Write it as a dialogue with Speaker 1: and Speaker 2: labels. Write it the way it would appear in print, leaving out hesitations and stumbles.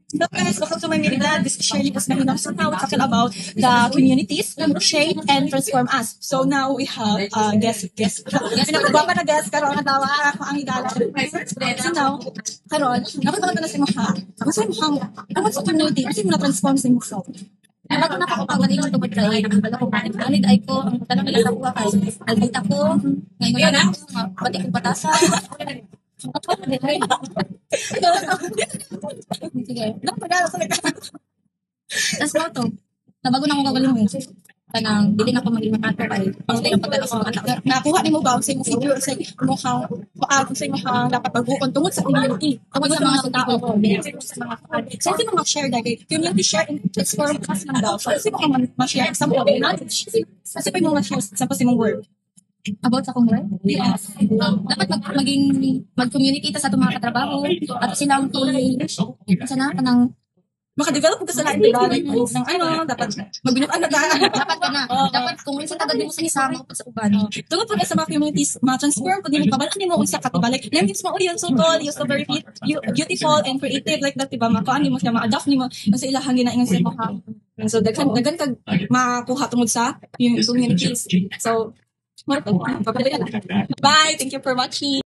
Speaker 1: So guys, welcome to my mini vlog. This is Shirley Cosmahino. So now we're talking about the communities, shape, and transform us. So now we have guest. Pinagpagwapa na guest, karon ang tawa ako ang igala. So now, karon, nakatawa na si Moha. Ako sa Moha, ako sa community, kasi mo na-transform si Moha.
Speaker 2: Ano ko nakakapagod yung tungkol kay nakakala ko pa. Anid ay ko, ang tanong nila sa buha kay nagkita ko, ngayon na, pati kong patasa. Sige.
Speaker 1: Napagala ko na
Speaker 2: Tapos mo to, nabago na akong gagaling mo. Kanang, hindi na ako maging makato kay pangstay ang pagkala ko ang
Speaker 1: nakuha ni mo ba sa imong video sa Moha, sa Moha dapat pagbuon tungod sa community.
Speaker 2: tungkol sa mga tao ko.
Speaker 1: So, kasi mo ma-share dahil community share and transform us man daw. So, kasi mo ma-share sa mga knowledge. Kasi pa mo ma-share sa mong word.
Speaker 2: About sa kong work? Yes. Dapat mag-communicate sa itong mga katrabaho at silang sana kanang
Speaker 1: Maka-develop ka sa lahat ng ano, dapat magbinuan na
Speaker 2: dapat ka na. Dapat kung minsan tagad mo sa isama o sa uban.
Speaker 1: Tungod po sa mga communities, ma-transform po din mo kabalaan mo unsa ka tibalik. Names mo uli yung so tall, you're so very beautiful and creative like that, diba? Makuhaan mo siya, ma-adapt mo sa ilahang ginaingon sa mga. So, daghan kag makuha tungod sa yung communities. So, bye! Thank you for watching!